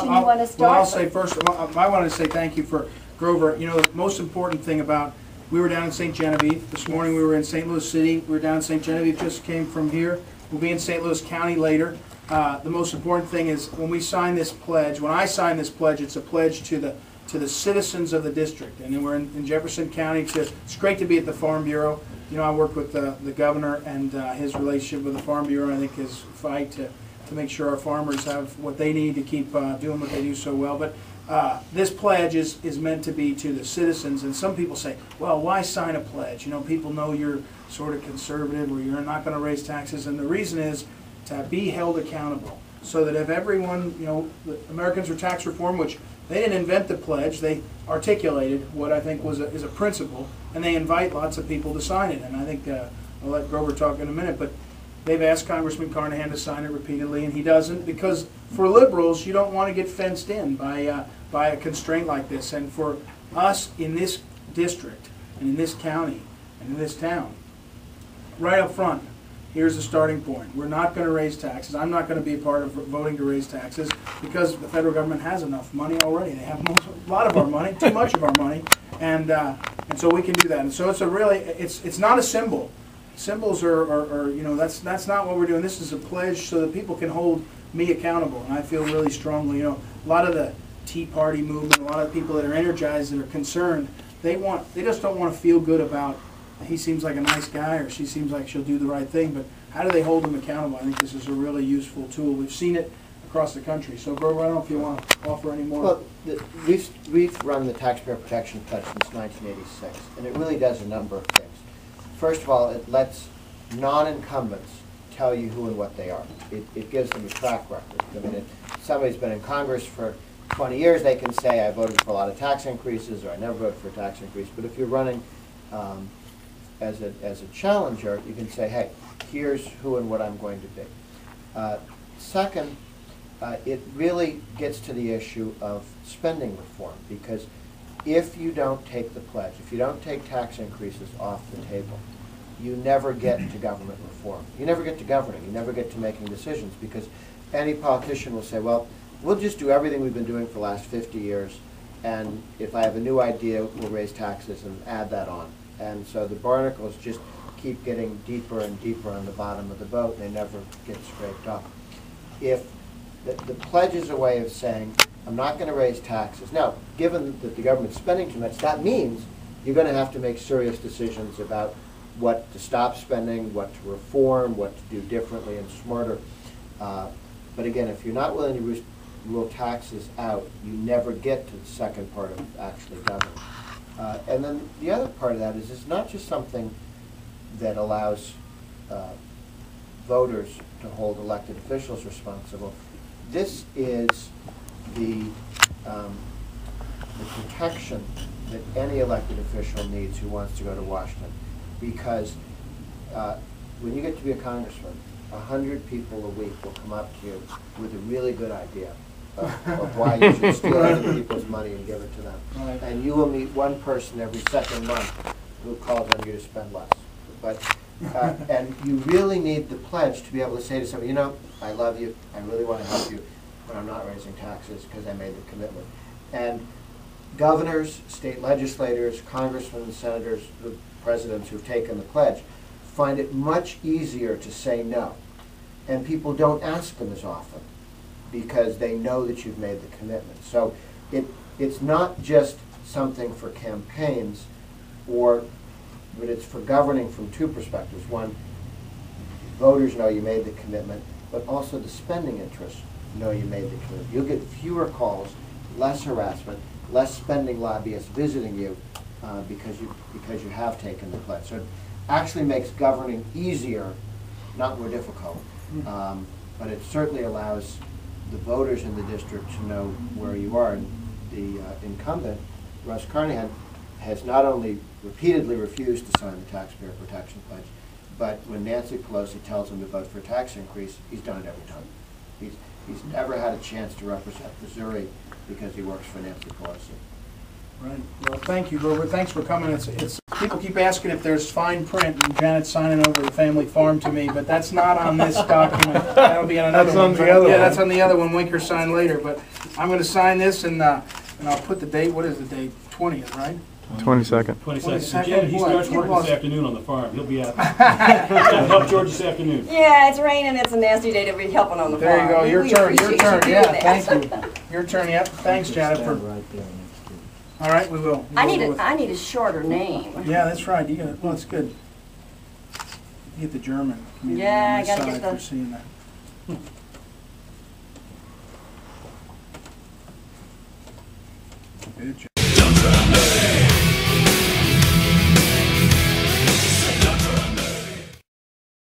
question you want to start? Well, I'll say first, I wanted to say thank you for Grover. You know, the most important thing about, we were down in St. Genevieve. This morning we were in St. Louis City. We were down in St. Genevieve, just came from here. We'll be in St. Louis County later. The most important thing is when we sign this pledge, when I sign this pledge, it's a pledge to the citizens of the district. And then we're in Jefferson County. It's great to be at the Farm Bureau. You know, I work with the governor and his relationship with the Farm Bureau. I think his fight to make sure our farmers have what they need to keep doing what they do so well. But this pledge is meant to be to the citizens. And some people say, well, why sign a pledge? You know, people know you're sort of conservative or you're not going to raise taxes. And the reason is to be held accountable, so that if everyone, you know, the Americans for Tax Reform, which they didn't invent the pledge, they articulated what I think is a principle, and they invite lots of people to sign it. And I think I'll let Grover talk in a minute, but they've asked Congressman Carnahan to sign it repeatedly, and he doesn't, because for liberals, you don't want to get fenced in by a constraint like this. And for us in this district, and in this county, and in this town, right up front, here's the starting point. We're not going to raise taxes. I'm not going to be a part of voting to raise taxes because the federal government has enough money already. They have a lot of our money, too much of our money, and so we can do that. And so it's a really, it's not a symbol. Symbols are you know, that's not what we're doing. This is a pledge so that people can hold me accountable, and I feel really strongly. You know, a lot of the Tea Party movement, a lot of people that are energized and are concerned, they just don't want to feel good about, he seems like a nice guy or she seems like she'll do the right thing, but how do they hold them accountable? I think this is a really useful tool. We've seen it across the country. So, Grover, I don't know if you want to offer any more. Well, we've run the Taxpayer Protection Pledge since 1986, and it really does a number of things. First of all, it lets non-incumbents tell you who and what they are. It gives them a track record. I mean, if somebody's been in Congress for 20 years, they can say, I voted for a lot of tax increases, or I never voted for a tax increase. But if you're running as a challenger, you can say, hey, here's who and what I'm going to be. Second, it really gets to the issue of spending reform, because if you don't take the pledge, if you don't take tax increases off the table, you never get to government reform. You never get to governing. You never get to making decisions, because any politician will say, well, we'll just do everything we've been doing for the last 50 years, and if I have a new idea, we'll raise taxes and add that on. And so the barnacles just keep getting deeper and deeper on the bottom of the boat, and they never get scraped up. If the pledge is a way of saying, I'm not going to raise taxes. Now, given that the government's spending too much, that means you're going to have to make serious decisions about what to stop spending, what to reform, what to do differently and smarter. But again, if you're not willing to rule taxes out, you never get to the second part of actually governing. And then the other part of that is it's not just something that allows voters to hold elected officials responsible. This is the protection that any elected official needs who wants to go to Washington. Because when you get to be a congressman, 100 people a week will come up to you with a really good idea of why you should steal other people's money and give it to them. Right. And you will meet one person every second month who calls on you to spend less. But and you really need the pledge to be able to say to somebody, you know, I love you, I really want to help you, but I'm not raising taxes because I made the commitment. And governors, state legislators, congressmen, senators, the presidents who've taken the pledge find it much easier to say no. And people don't ask them as often because they know that you've made the commitment. So it's not just something for campaigns, but it's for governing from two perspectives. One, voters know you made the commitment, but also the spending interests know you made the commitment. You'll get fewer calls, less harassment, less spending lobbyists visiting you because you have taken the pledge. So it actually makes governing easier, not more difficult. But it certainly allows the voters in the district to know where you are. And the incumbent, Russ Carnahan, has not only repeatedly refused to sign the Taxpayer Protection Pledge, but when Nancy Pelosi tells him to vote for a tax increase, he's done it every time. He's never had a chance to represent Missouri because he works for Nancy Pelosi. Right. Well, thank you, Grover. Thanks for coming. People keep asking if there's fine print, and Janet's signing over the family farm to me, but that's not on this document. That'll be on another one. That's on the other Yeah, one. that's on the other one. Winker signed later, but I'm going to sign this, and I'll put the date. What is the date? 20th, right? 22nd. 22nd. Janet, he starts Boy, working boy. this afternoon on the farm. He'll be out. Gotta help George this afternoon. Yeah, it's raining, it's a nasty day to be helping on the farm. There you go. Your We turn. Your appreciate turn. you doing Yeah. that. Thank you. Your turn. Yep. Thanks, Janet. For Right there next to you. all right, we will. I need a shorter name. Yeah, that's right. You got. Well, it's good. You get the German community Yeah, on I this gotta side get the- for seeing that. Good job.